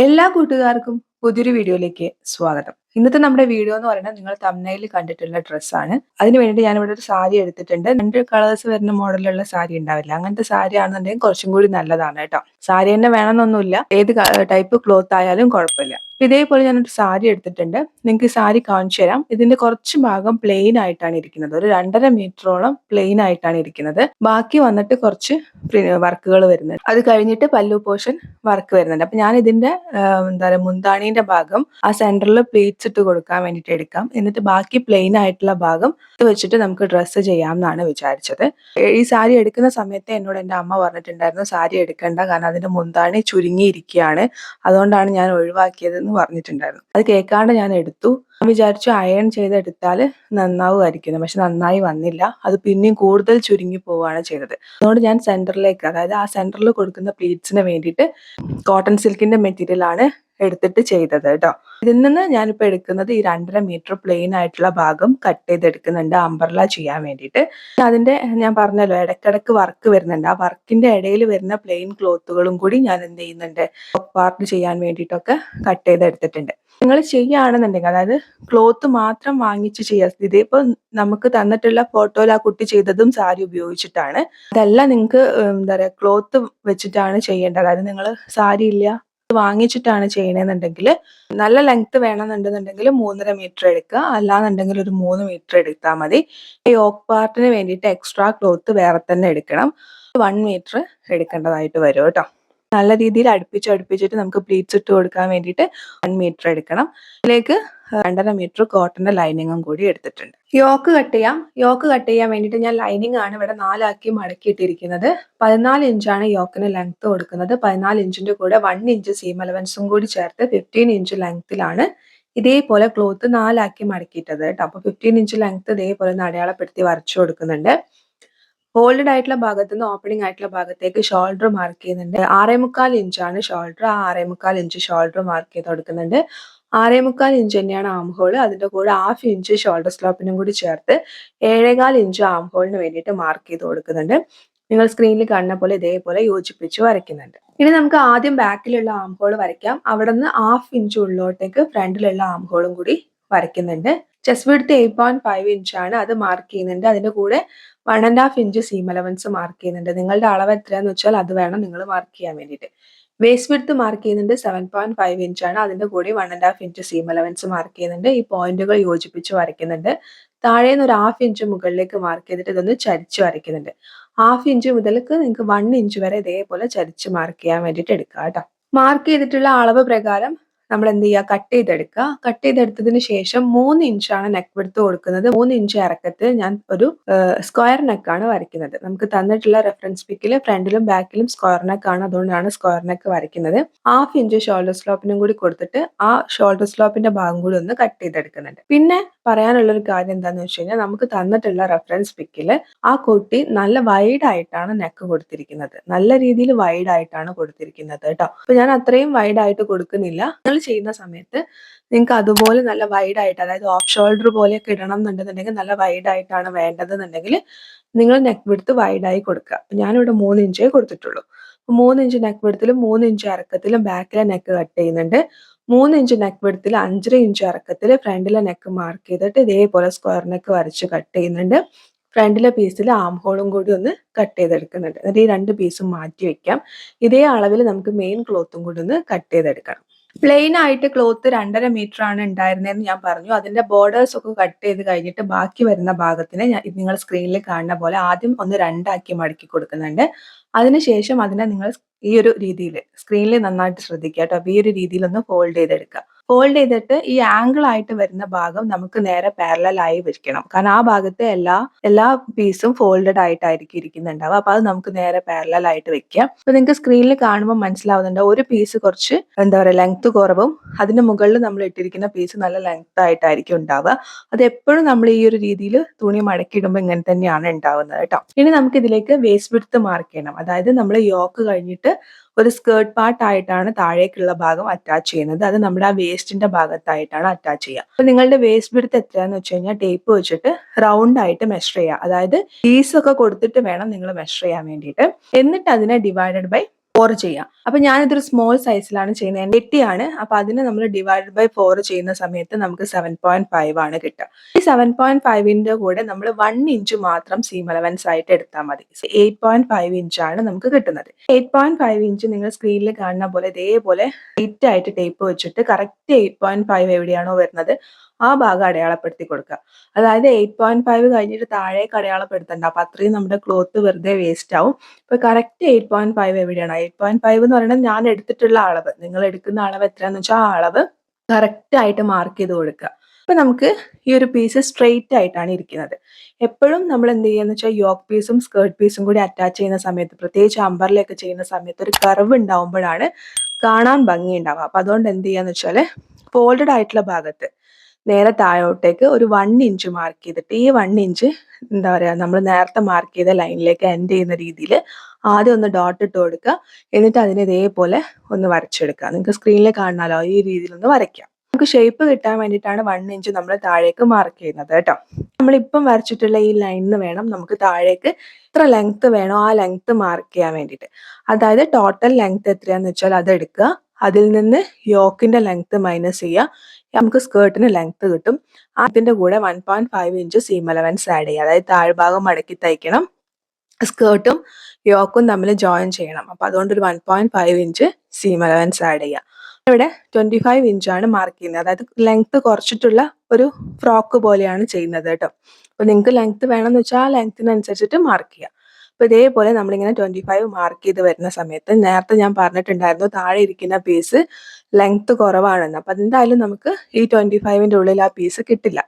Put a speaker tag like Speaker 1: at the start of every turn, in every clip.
Speaker 1: എല്ലാ കൂട്ടുകാർക്കും പുതിയൊരു വീഡിയോയിലേക്ക് സ്വാഗതം. ഇന്നത്തെ നമ്മുടെ വീഡിയോ എന്ന് പറയുന്നത് നിങ്ങൾ തംബ്നെയിലിൽ കണ്ടിട്ടുള്ള ഡ്രസ്സാണ്. അതിന് വേണ്ടി ഞാനിവിടെ ഒരു സാരി എടുത്തിട്ടുണ്ട്. 2 കളേഴ്സ് വരുന്ന മോഡലുള്ള സാരി ഉണ്ടാവില്ല. അങ്ങനത്തെ സാരി ആണെന്നുണ്ടെങ്കിൽ കുറച്ചും കൂടി നല്ലതാണ് കേട്ടോ. സാരി തന്നെ വേണമെന്നൊന്നുമില്ല. ഏത് ടൈപ്പ് ക്ലോത്ത് ആയാലും കുഴപ്പമില്ല. ഇതേപോലെ ഞാനൊരു സാരി എടുത്തിട്ടുണ്ട്. നിങ്ങൾക്ക് സാരി കാണിച്ചു തരാം. ഇതിന്റെ കുറച്ച് ഭാഗം പ്ലെയിൻ ആയിട്ടാണ് ഇരിക്കുന്നത്. ഒരു 2.5 മീറ്ററോളം പ്ലെയിൻ ആയിട്ടാണ് ഇരിക്കുന്നത്. ബാക്കി വന്നിട്ട് കുറച്ച് വർക്കുകൾ വരുന്നുണ്ട്. അത് കഴിഞ്ഞിട്ട് പല്ലു പോർഷൻ വർക്ക് വരുന്നുണ്ട്. അപ്പൊ ഞാൻ ഇതിന്റെ എന്താ പറയുക മുന്താണീന്റെ ഭാഗം ആ സെന്ററിൽ പ്ലീറ്റ്സ് ഇട്ട് കൊടുക്കാൻ വേണ്ടിയിട്ട് എടുക്കാം. എന്നിട്ട് ബാക്കി പ്ലെയിൻ ആയിട്ടുള്ള ഭാഗം ഇത് വെച്ചിട്ട് നമുക്ക് ഡ്രസ്സ് ചെയ്യാം എന്നാണ് വിചാരിച്ചത്. ഈ സാരി എടുക്കുന്ന സമയത്ത് എന്നോട് എൻ്റെ അമ്മ പറഞ്ഞിട്ടുണ്ടായിരുന്നു സാരി എടുക്കണ്ട, കാരണം അതിന്റെ മുന്താണി ചുരുങ്ങിയിരിക്കുകയാണ്, അതുകൊണ്ടാണ് ഞാൻ ഒഴിവാക്കിയതെന്ന് പറഞ്ഞിട്ടുണ്ടായിരുന്നു. അത് കേൾക്കാണ്ട് ഞാൻ എടുത്തു. ഞാൻ വിചാരിച്ചു അയൺ ചെയ്തെടുത്താൽ നന്നാവുമായിരിക്കുന്നു, പക്ഷെ നന്നായി വന്നില്ല. അത് പിന്നെയും കൂടുതൽ ചുരുങ്ങി പോവുകയാണ് ചെയ്തത്. അതുകൊണ്ട് ഞാൻ സെന്ററിലേക്ക്, അതായത് ആ സെന്ററിൽ കൊടുക്കുന്ന പ്ലീറ്റ്സിന് വേണ്ടിയിട്ട് കോട്ടൺ സിൽക്കിന്റെ മെറ്റീരിയൽ ആണ് എടുത്തിട്ട് ചെയ്തത് കേട്ടോ. ഇതിൽ നിന്ന് ഞാനിപ്പോൾ എടുക്കുന്നത് ഈ 2.5 മീറ്റർ പ്ലെയിൻ ആയിട്ടുള്ള ഭാഗം കട്ട് ചെയ്തെടുക്കുന്നുണ്ട് അംബ്രല ചെയ്യാൻ വേണ്ടിയിട്ട്. അതിന്റെ ഞാൻ പറഞ്ഞല്ലോ ഇടയ്ക്കിടയ്ക്ക് വർക്ക് വരുന്നുണ്ട്. ആ വർക്കിന്റെ ഇടയിൽ വരുന്ന പ്ലെയിൻ ക്ലോത്തുകളും കൂടി ഞാൻ എന്ത് ചെയ്യുന്നുണ്ട്, പാർട്ട് ചെയ്യാൻ വേണ്ടിയിട്ടൊക്കെ കട്ട് ചെയ്തെടുത്തിട്ടുണ്ട്. നിങ്ങൾ ചെയ്യുകയാണെന്നുണ്ടെങ്കിൽ, അതായത് ക്ലോത്ത് മാത്രം വാങ്ങിച്ച് ചെയ്യാം. ഇതിപ്പോ നമുക്ക് തന്നിട്ടുള്ള ഫോട്ടോയിൽ ആ കുട്ടി ചെയ്തതും സാരി ഉപയോഗിച്ചിട്ടാണ്. അതല്ല നിങ്ങൾക്ക് എന്താ പറയുക ക്ലോത്ത് വെച്ചിട്ടാണ് ചെയ്യേണ്ടത്, അതായത് നിങ്ങൾ സാരി ഇല്ല വാങ്ങിച്ചിട്ടാണ് ചെയ്യണമെന്നുണ്ടെങ്കിൽ നല്ല ലെങ്ത് വേണമെന്നുണ്ടെന്നുണ്ടെങ്കിൽ 3.5 മീറ്റർ എടുക്കുക. അല്ലാന്നുണ്ടെങ്കിൽ ഒരു 3 മീറ്റർ എടുത്താൽ മതി. ഈ യോക്ക് പാർട്ടിന് വേണ്ടിയിട്ട് എക്സ്ട്രാ ക്ലോത്ത് വേറെ തന്നെ എടുക്കണം. 1 മീറ്റർ എടുക്കേണ്ടതായിട്ട് വരും കേട്ടോ. നല്ല രീതിയിൽ അടുപ്പിച്ചിട്ട് നമുക്ക് പ്ലീറ്റ്സ് ഇട്ട് കൊടുക്കാൻ വേണ്ടിയിട്ട് 1 മീറ്റർ എടുക്കണം. ഇതിലേക്ക് 2.5 മീറ്റർ കോട്ടന്റെ ലൈനിങ്ങും കൂടി എടുത്തിട്ടുണ്ട്. യോക്ക് കട്ട് ചെയ്യാം. യോക്ക് കട്ട് ചെയ്യാൻ വേണ്ടിയിട്ട് ഞാൻ ലൈനിങ് ആണ് ഇവിടെ 4 ആക്കി മടക്കിയിട്ടിരിക്കുന്നത്. 14 ഇഞ്ചാണ് യോക്കിന് ലെങ്ത് കൊടുക്കുന്നത്. 14 ഇഞ്ചിന്റെ കൂടെ 1 ഇഞ്ച് സീം അലവൻസും കൂടി ചേർത്ത് 15 ഇഞ്ച് ലെങ്ത്തിലാണ് ഇതേപോലെ ക്ലോത്ത് 4 ആക്കി മടക്കിയിട്ടത് കേട്ടോ. അപ്പൊ 15 ഇഞ്ച് ലെങ്ത് ഇതേപോലെ അടയാളപ്പെടുത്തി വരച്ചു കൊടുക്കുന്നുണ്ട്. ഫോൾഡഡ് ആയിട്ടുള്ള ഭാഗത്ത് നിന്ന് ഓപ്പണിംഗ് ആയിട്ടുള്ള ഭാഗത്തേക്ക് ഷോൾഡർ മാർക്ക് ചെയ്യുന്നുണ്ട്. 6.25 ഇഞ്ചാണ് ഷോൾഡർ. ആ 6.25 ഇഞ്ച് ഷോൾഡർ മാർക്ക് ചെയ്ത് കൊടുക്കുന്നുണ്ട്. 6.25 ഇഞ്ച് തന്നെയാണ് ആം ഹോൾ. അതിന്റെ കൂടെ 1/2 ഇഞ്ച് ഷോൾഡർ സ്ലോപ്പിനും കൂടി ചേർത്ത് 7.25 ഇഞ്ച് ആം ഹോളിന് വേണ്ടിയിട്ട് മാർക്ക് ചെയ്ത് കൊടുക്കുന്നുണ്ട്. നിങ്ങൾ സ്ക്രീനിൽ കാണുന്ന പോലെ ഇതേപോലെ യോജിപ്പിച്ച് വരയ്ക്കുന്നുണ്ട്. ഇനി നമുക്ക് ആദ്യം ബാക്കിലുള്ള ആം ഹോൾ വരയ്ക്കാം. അവിടെ നിന്ന് 1/2 ഇഞ്ച് ഉള്ളിലോട്ടേക്ക് ഫ്രണ്ടിലുള്ള ആം ഹോളും കൂടി വരയ്ക്കുന്നുണ്ട്. ചെസ്റ്റ് വിഡ്ത്ത് 8.5 ഇഞ്ചാണ്, അത് മാർക്ക് ചെയ്യുന്നുണ്ട്. അതിന്റെ കൂടെ 1.5 ഇഞ്ച് സീം അലവൻസ് മാർക്ക് ചെയ്യുന്നുണ്ട്. നിങ്ങളുടെ അളവ് എത്രയാന്ന് വെച്ചാൽ അത് വേണം നിങ്ങൾ മാർക്ക് ചെയ്യാൻ വേണ്ടിയിട്ട്. വേസ്റ്റ് വിഡ്ത്ത് മാർക്ക് ചെയ്യുന്നുണ്ട് 7.5 ഇഞ്ചാണ്. അതിന്റെ കൂടെ 1.5 ഇഞ്ച് സീം അലവൻസ് മാർക്ക് ചെയ്യുന്നുണ്ട്. ഈ പോയിന്റുകൾ യോജിപ്പിച്ച് വരയ്ക്കുന്നുണ്ട്. താഴേന്ന് ഒരു 1/2 ഇഞ്ച് മുകളിലേക്ക് മാർക്ക് ചെയ്തിട്ട് ഇതൊന്ന് ചരിച്ച് വരയ്ക്കുന്നുണ്ട്. 1/2 ഇഞ്ച് മുതൽക്ക് നിങ്ങൾക്ക് 1 ഇഞ്ച് വരെ ഇതേപോലെ ചരിച്ച് മാർക്ക് ചെയ്യാൻ വേണ്ടിയിട്ട് എടുക്കുക കേട്ടോ. മാർക്ക് ചെയ്തിട്ടുള്ള അളവ് പ്രകാരം നമ്മൾ എന്ത് ചെയ്യുക, കട്ട് ചെയ്തെടുക്കുക. കട്ട് ചെയ്തെടുത്തതിന് ശേഷം 3 ഇഞ്ചാണ് നെക്ക് വിഡ്ത്ത് കൊടുക്കുന്നത്. 3 ഇഞ്ച് ഇറക്കത്തിൽ ഞാൻ ഒരു സ്ക്വയർ നെക്കാണ് വരയ്ക്കുന്നത്. നമുക്ക് തന്നിട്ടുള്ള റെഫറൻസ് പിക്കിൽ ഫ്രണ്ടിലും ബാക്കിലും സ്ക്വയർ നെക്ക് ആണ്, അതുകൊണ്ടാണ് സ്ക്വയർ നെക്ക് വരയ്ക്കുന്നത്. 1/2 ഇഞ്ച് ഷോൾഡർ സ്ലോപ്പിനും കൂടി കൊടുത്തിട്ട് ആ ഷോൾഡർ സ്ലോപ്പിന്റെ ഭാഗം കൂടി ഒന്ന് കട്ട് ചെയ്തെടുക്കുന്നുണ്ട്. പിന്നെ പറയാനുള്ള ഒരു കാര്യം എന്താന്ന് വെച്ച് കഴിഞ്ഞാൽ, നമുക്ക് തന്നിട്ടുള്ള റെഫറൻസ് പിക്കിൽ ആ കുട്ടി നല്ല വൈഡ് ആയിട്ടാണ് നെക്ക് കൊടുത്തിരിക്കുന്നത്. നല്ല രീതിയിൽ വൈഡ് ആയിട്ടാണ് കൊടുത്തിരിക്കുന്നത് കേട്ടോ. അപ്പൊ ഞാൻ അത്രയും വൈഡ് ആയിട്ട് കൊടുക്കുന്നില്ല. നിങ്ങൾ ചെയ്യുന്ന സമയത്ത് നിങ്ങൾക്ക് അതുപോലെ നല്ല വൈഡ് ആയിട്ട്, അതായത് ഓഫ് ഷോൾഡർ പോലെയൊക്കെ ഇടണം എന്നുണ്ടെന്നുണ്ടെങ്കിൽ, നല്ല വൈഡ് ആയിട്ടാണ് വേണ്ടതെന്നുണ്ടെങ്കിൽ നിങ്ങൾ നെക്ക് വിഡ്ത്ത് വൈഡ് ആയി കൊടുക്കുക. ഞാനിവിടെ 3 ഇഞ്ചേ കൊടുത്തിട്ടുള്ളൂ. 3 ഇഞ്ച് നെക്ക് വിഡ്ത്തിലും 3 ഇഞ്ച് ഇറക്കത്തിലും ബാക്കിലെ നെക്ക് കട്ട് ചെയ്യുന്നുണ്ട്. 3 ഇഞ്ച് നെക്ക് വിഡ്ത്തിൽ 5.5 ഇഞ്ച് ഇറക്കത്തിൽ ഫ്രണ്ടിലെ നെക്ക് മാർക്ക് ചെയ്തിട്ട് ഇതേപോലെ സ്ക്വയർ നെക്ക് വരച്ച് കട്ട് ചെയ്യുന്നുണ്ട്. ഫ്രണ്ടിലെ പീസിൽ ആം ഹോളും കൂടി ഒന്ന് കട്ട് ചെയ്തെടുക്കുന്നുണ്ട്. എന്നിട്ട് ഈ 2 പീസും മാറ്റി വെക്കാം. ഇതേ അളവിൽ നമുക്ക് മെയിൻ ക്ലോത്തും കൂടി ഒന്ന് കട്ട് ചെയ്തെടുക്കണം. പ്ലെയിൻ ആയിട്ട് ക്ലോത്ത് 2.5 മീറ്റർ ആണ് ഉണ്ടായിരുന്നതെന്ന് ഞാൻ പറഞ്ഞു. അതിന്റെ ബോർഡേഴ്സ് ഒക്കെ കട്ട് ചെയ്ത് കഴിഞ്ഞിട്ട് ബാക്കി വരുന്ന ഭാഗത്തിന് നിങ്ങൾ സ്ക്രീനിൽ കാണുന്ന പോലെ ആദ്യം ഒന്ന് 2 ആക്കി മടക്കി കൊടുക്കുന്നുണ്ട്. അതിനുശേഷം അതിനെ നിങ്ങൾ ഈ ഒരു രീതിയിൽ സ്ക്രീനിൽ നന്നായിട്ട് ശ്രദ്ധിക്കുക കേട്ടോ. ഈ ഒരു രീതിയിൽ ഒന്ന് ഫോൾഡ് ചെയ്തെടുക്കുക. ഫോൾഡ് ചെയ്തിട്ട് ഈ ആംഗിൾ ആയിട്ട് വരുന്ന ഭാഗം നമുക്ക് നേരെ പാരലൽ ആയി വെക്കണം. കാരണം ആ ഭാഗത്തെ എല്ലാ പീസും ഫോൾഡഡ് ആയിട്ടായിരിക്കും ഇരിക്കുന്നുണ്ടാവുക. അപ്പൊ അത് നമുക്ക് നേരെ പാരലൽ ആയിട്ട് വെക്കാം. അപ്പൊ നിങ്ങൾക്ക് സ്ക്രീനിൽ കാണുമ്പോൾ മനസ്സിലാവുന്നുണ്ട്, ഒരു പീസ് കുറച്ച് എന്താ പറയുക ലെങ്ത് കുറവും അതിന് മുകളിൽ നമ്മൾ ഇട്ടിരിക്കുന്ന പീസ് നല്ല ലെങ്ത് ആയിട്ടായിരിക്കും ഉണ്ടാവുക. അത് എപ്പോഴും നമ്മൾ ഈ ഒരു രീതിയിൽ തുണി മടക്കിയിടുമ്പോൾ ഇങ്ങനെ തന്നെയാണ് ഉണ്ടാവുന്നത് കേട്ടോ. ഇനി നമുക്ക് ഇതിലേക്ക് വേസ്റ്റ് വിഡ്ത്ത് മാർക്ക് ചെയ്യണം. അതായത് നമ്മൾ യോക്ക് കഴിഞ്ഞിട്ട് ഒരു സ്കേർട്ട് പാർട്ട് ആയിട്ടാണ് താഴേക്കുള്ള ഭാഗം അറ്റാച്ച് ചെയ്യുന്നത്. അത് നമ്മുടെ ആ വേസ്റ്റിന്റെ ഭാഗത്തായിട്ടാണ് അറ്റാച്ച് ചെയ്യുക. അപ്പൊ നിങ്ങളുടെ വേസ്റ്റ് വിഡ്ത്ത് എത്രയാന്ന് വെച്ച് കഴിഞ്ഞാൽ ടേപ്പ് വെച്ചിട്ട് റൗണ്ട് ആയിട്ട് മെഷർ ചെയ്യുക. അതായത് പീസ് ഒക്കെ കൊടുത്തിട്ട് വേണം നിങ്ങൾ മെഷർ ചെയ്യാൻ വേണ്ടിയിട്ട്. എന്നിട്ട് അതിനെ ഡിവൈഡഡ് ബൈ 4 ചെയ്യാം. അപ്പൊ ഞാനിതൊരു സ്മോൾ സൈസിലാണ് ചെയ്യുന്നത്. 80 ആണ്. അപ്പൊ അതിനെ നമ്മൾ ഡിവൈഡ് ബൈ 4 ചെയ്യുന്ന സമയത്ത് നമുക്ക് 7.5 ആണ് കിട്ടുക. ഈ 7.5ന്റെ കൂടെ നമ്മൾ 1 ഇഞ്ച് മാത്രം സീം അലവൻസ് ആയിട്ട് എടുത്താൽ മതി. 8.5 ഇഞ്ചാണ് നമുക്ക് കിട്ടുന്നത്. 8.5 ഇഞ്ച് നിങ്ങൾ സ്ക്രീനിൽ കാണുന്ന പോലെ ഇതേപോലെ സ്ട്രെയിറ്റ് ആയിട്ട് ടേപ്പ് വെച്ചിട്ട് കറക്റ്റ് 8.5 എവിടെയാണോ വരുന്നത് ആ ഭാഗം അടയാളപ്പെടുത്തി കൊടുക്കുക. അതായത് 8.5 കഴിഞ്ഞിട്ട് താഴേക്ക് അടയാളപ്പെടുത്തണ്ട. അപ്പൊ അത്രയും നമ്മുടെ ക്ലോത്ത് വെറുതെ വേസ്റ്റ് ആവും. ഇപ്പൊ കറക്റ്റ് 8.5 എവിടെയാണ്? 8.5 എന്ന് പറയുന്നത് ഞാൻ എടുത്തിട്ടുള്ള അളവ്. നിങ്ങൾ എടുക്കുന്ന അളവ് എത്രയാന്ന് വെച്ചാൽ ആ അളവ് കറക്റ്റ് ആയിട്ട് മാർക്ക് ചെയ്ത് കൊടുക്കുക. അപ്പൊ നമുക്ക് ഈ ഒരു പീസ് സ്ട്രെയിറ്റ് ആയിട്ടാണ് ഇരിക്കുന്നത്. എപ്പോഴും നമ്മൾ എന്ത് ചെയ്യാന്ന് വെച്ചാൽ യോക്ക് പീസും സ്കേർട്ട് പീസും കൂടി അറ്റാച്ച് ചെയ്യുന്ന സമയത്ത്, പ്രത്യേകിച്ച് അമ്പർലയൊക്കെ ചെയ്യുന്ന സമയത്ത് ഒരു കർവ് ഉണ്ടാവുമ്പോഴാണ് കാണാൻ ഭംഗി ഉണ്ടാവുക. അപ്പൊ അതുകൊണ്ട് എന്ത് ചെയ്യാന്ന് വെച്ചാൽ ഫോൾഡഡ് ആയിട്ടുള്ള ഭാഗത്ത് നേരെ താഴോട്ടേക്ക് ഒരു 1 ഇഞ്ച് മാർക്ക് ചെയ്തിട്ട് ഈ 1 ഇഞ്ച് എന്താ പറയുക, നമ്മൾ നേരത്തെ മാർക്ക് ചെയ്ത ലൈനിലേക്ക് എൻഡ് ചെയ്യുന്ന രീതിയിൽ ആദ്യം ഒന്ന് ഡോട്ട് ഇട്ട് കൊടുക്കുക. എന്നിട്ട് അതിനെ ഇതേപോലെ ഒന്ന് വരച്ചെടുക്കുക. നിങ്ങൾക്ക് സ്ക്രീനിൽ കാണാലോ, ഈ രീതിയിൽ ഒന്ന് വരയ്ക്കാം. നമുക്ക് ഷേപ്പ് കിട്ടാൻ വേണ്ടിയിട്ടാണ് 1 ഇഞ്ച് നമ്മൾ താഴേക്ക് മാർക്ക് ചെയ്യുന്നത് കേട്ടോ. നമ്മളിപ്പം വരച്ചിട്ടുള്ള ഈ ലൈനിന് വേണം നമുക്ക് താഴേക്ക് എത്ര ലെങ്ത് വേണോ ആ ലെങ്ത് മാർക്ക് ചെയ്യാൻ വേണ്ടിയിട്ട്. അതായത് ടോട്ടൽ ലെങ്ത് എത്രയാന്ന് വെച്ചാൽ അത് എടുക്കുക. അതിൽ നിന്ന് യോക്കിന്റെ ലെങ്ത് മൈനസ് ചെയ്യുക. നമുക്ക് സ്കേർട്ടിന് ലെങ്ത് കിട്ടും. അതിന്റെ കൂടെ 1.5 ഇഞ്ച് സീം അലവൻസ് ആഡ് ചെയ്യുക. അതായത് താഴ്ഭാഗം മടക്കി തയ്ക്കണം, സ്കേർട്ടും യോക്കും തമ്മിൽ ജോയിൻ ചെയ്യണം. അപ്പൊ അതുകൊണ്ട് ഒരു 1.5 ഇഞ്ച് സീം അലവൻസ് ആഡ് ചെയ്യുക. ഇവിടെ 25 ഇഞ്ചാണ് മാർക്ക് ചെയ്യുന്നത്. അതായത് ലെങ്ത് കുറച്ചിട്ടുള്ള ഒരു ഫ്രോക്ക് പോലെയാണ് ചെയ്യുന്നത് കേട്ടോ. അപ്പൊ നിങ്ങൾക്ക് ലെങ്ത് വേണമെന്ന് വെച്ചാൽ ആ ലെങ്ത്തിനനുസരിച്ചിട്ട് മാർക്ക് ചെയ്യുക. അപ്പൊ ഇതേപോലെ നമ്മളിങ്ങനെ 25 മാർക്ക് ചെയ്ത് വരുന്ന സമയത്ത് നേരത്തെ ഞാൻ പറഞ്ഞിട്ടുണ്ടായിരുന്നു താഴെ ഇരിക്കുന്ന പീസ് ലെങ്ത് കുറവാണെന്ന്. അപ്പൊ എന്തായാലും നമുക്ക് ഈ 25ന്റെ ഉള്ളിൽ ആ പീസ് കിട്ടില്ല.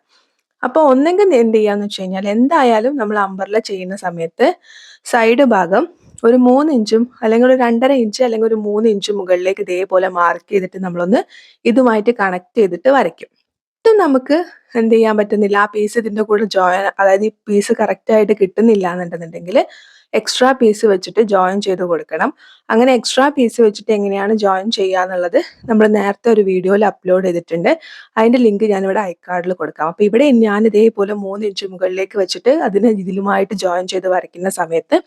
Speaker 1: അപ്പൊ ഒന്നെങ്കിൽ എന്ത് ചെയ്യാന്ന് വെച്ച് കഴിഞ്ഞാൽ എന്തായാലും നമ്മൾ അമ്പർല ചെയ്യുന്ന സമയത്ത് സൈഡ് ഭാഗം ഒരു 3 ഇഞ്ചും അല്ലെങ്കിൽ ഒരു 2.5 ഇഞ്ച് അല്ലെങ്കിൽ ഒരു 3 ഇഞ്ച് മുകളിലേക്ക് ഇതേപോലെ മാർക്ക് ചെയ്തിട്ട് നമ്മളൊന്ന് ഇതുമായിട്ട് കണക്ട് ചെയ്തിട്ട് വരയ്ക്കും. ഇതും നമുക്ക് എന്ത് ചെയ്യാൻ പറ്റുന്നില്ല, ആ പീസ് ഇതിന്റെ കൂടെ ജോയിൻ, അതായത് ഈ പീസ് കറക്റ്റ് ആയിട്ട് കിട്ടുന്നില്ല എന്നുണ്ടെന്നുണ്ടെങ്കിൽ എക്സ്ട്രാ പീസ് വെച്ചിട്ട് ജോയിൻ ചെയ്ത് കൊടുക്കണം. അങ്ങനെ എക്സ്ട്രാ പീസ് വെച്ചിട്ട് എങ്ങനെയാണ് ജോയിൻ ചെയ്യുക എന്നുള്ളത് നമ്മൾ നേരത്തെ ഒരു വീഡിയോയിൽ അപ്ലോഡ് ചെയ്തിട്ടുണ്ട്. അതിന്റെ ലിങ്ക് ഞാനിവിടെ ഐക്കാർഡിൽ കൊടുക്കാം. അപ്പൊ ഇവിടെ ഞാൻ ഇതേപോലെ 3 ഇഞ്ച് മുകളിലേക്ക് വെച്ചിട്ട് അതിനെ ഇതിലുമായിട്ട് ജോയിൻ ചെയ്ത് വരയ്ക്കുന്ന സമയത്ത്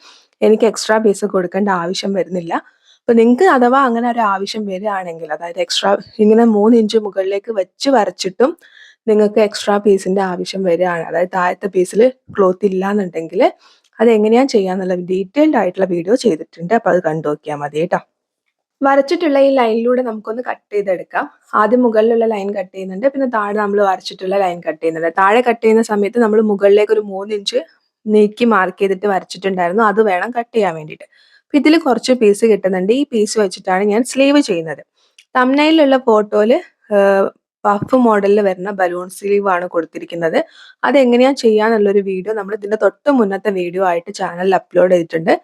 Speaker 1: എനിക്ക് എക്സ്ട്രാ പീസ് കൊടുക്കേണ്ട ആവശ്യം വരുന്നില്ല. അപ്പൊ നിങ്ങൾക്ക് അഥവാ അങ്ങനെ ഒരു ആവശ്യം വരികയാണെങ്കിൽ, അതായത് എക്സ്ട്രാ ഇങ്ങനെ 3 ഇഞ്ച് മുകളിലേക്ക് വെച്ച് വരച്ചിട്ടും നിങ്ങൾക്ക് എക്സ്ട്രാ പീസിന്റെ ആവശ്യം വരികയാണ്, അതായത് താഴത്തെ പീസിൽ ക്ലോത്ത് ഇല്ല എന്നുണ്ടെങ്കിൽ അത് എങ്ങനെയാ ചെയ്യാന്നുള്ള ഡീറ്റെയിൽഡ് ആയിട്ടുള്ള വീഡിയോ ചെയ്തിട്ടുണ്ട്. അപ്പൊ അത് കണ്ടു നോക്കിയാൽ മതി കേട്ടോ. വരച്ചിട്ടുള്ള ഈ ലൈനിലൂടെ നമുക്കൊന്ന് കട്ട് ചെയ്തെടുക്കാം. ആദ്യം മുകളിലുള്ള ലൈൻ കട്ട് ചെയ്യുന്നുണ്ട്, പിന്നെ താഴെ നമ്മൾ വരച്ചിട്ടുള്ള ലൈൻ കട്ട് ചെയ്യുന്നുണ്ട്. താഴെ കട്ട് ചെയ്യുന്ന സമയത്ത് നമ്മൾ മുകളിലേക്ക് ഒരു 3 ഇഞ്ച് നീക്കി മാർക്ക് ചെയ്തിട്ട് വരച്ചിട്ടുണ്ടായിരുന്നു, അത് വേണം കട്ട് ചെയ്യാൻ വേണ്ടിയിട്ട്. അപ്പൊ ഇതിൽ കുറച്ച് പീസ് കിട്ടുന്നുണ്ട്. ഈ പീസ് വെച്ചിട്ടാണ് ഞാൻ സ്ലീവ് ചെയ്യുന്നത്. തംബ്നെയിലുള്ള ഫോട്ടോയില് പഫ് മോഡലിൽ വരുന്ന ബലൂൺ സ്ലീവ് ആണ് കൊടുത്തിരിക്കുന്നത്. അതെങ്ങനെയാ ചെയ്യാന്നുള്ളൊരു വീഡിയോ നമ്മൾ ഇതിന്റെ തൊട്ട് മുന്നത്തെ വീഡിയോ ആയിട്ട് ചാനലിൽ അപ്ലോഡ് ചെയ്തിട്ടുണ്ട്.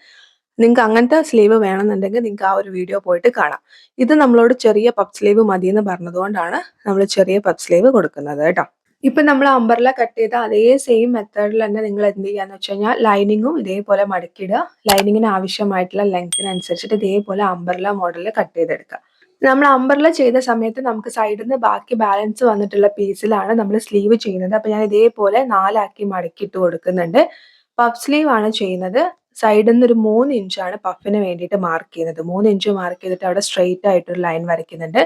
Speaker 1: നിങ്ങൾക്ക് അങ്ങനത്തെ സ്ലീവ് വേണമെന്നുണ്ടെങ്കിൽ നിങ്ങൾക്ക് ആ ഒരു വീഡിയോ പോയിട്ട് കാണാം. ഇത് നമ്മളോട് ചെറിയ പഫ് സ്ലീവ് മതി എന്ന് പറഞ്ഞതുകൊണ്ടാണ് നമ്മൾ ചെറിയ പഫ് സ്ലീവ് കൊടുക്കുന്നത് കേട്ടോ. ഇപ്പൊ നമ്മൾ അമ്പർല കട്ട് ചെയ്ത അതേ സെയിം മെത്തേഡിൽ തന്നെ നിങ്ങൾ എന്ത് ചെയ്യാന്ന് വെച്ച് കഴിഞ്ഞാൽ ലൈനിങ്ങും ഇതേപോലെ മടക്കിയിടുക. ലൈനിങ്ങിന് ആവശ്യമായിട്ടുള്ള ലെങ്ത്തിനനുസരിച്ചിട്ട് ഇതേപോലെ അമ്പർല മോഡലിൽ കട്ട് ചെയ്തെടുക്കുക. നമ്മൾ അമ്പർല ചെയ്ത സമയത്ത് നമുക്ക് സൈഡിൽ നിന്ന് ബാക്കി ബാലൻസ് വന്നിട്ടുള്ള പീസിലാണ് നമ്മൾ സ്ലീവ് ചെയ്യുന്നത്. അപ്പൊ ഞാൻ ഇതേപോലെ 4 ആക്കി മടക്കിയിട്ട് കൊടുക്കുന്നുണ്ട്. പഫ് സ്ലീവ് ആണ് ചെയ്യുന്നത്. സൈഡിൽ നിന്ന് ഒരു 3 ഇഞ്ചാണ് പഫിന് വേണ്ടിയിട്ട് മാർക്ക് ചെയ്യുന്നത്. 3 ഇഞ്ച് മാർക്ക് ചെയ്തിട്ട് അവിടെ സ്ട്രെയിറ്റ് ആയിട്ടൊരു ലൈൻ വരയ്ക്കുന്നുണ്ട്.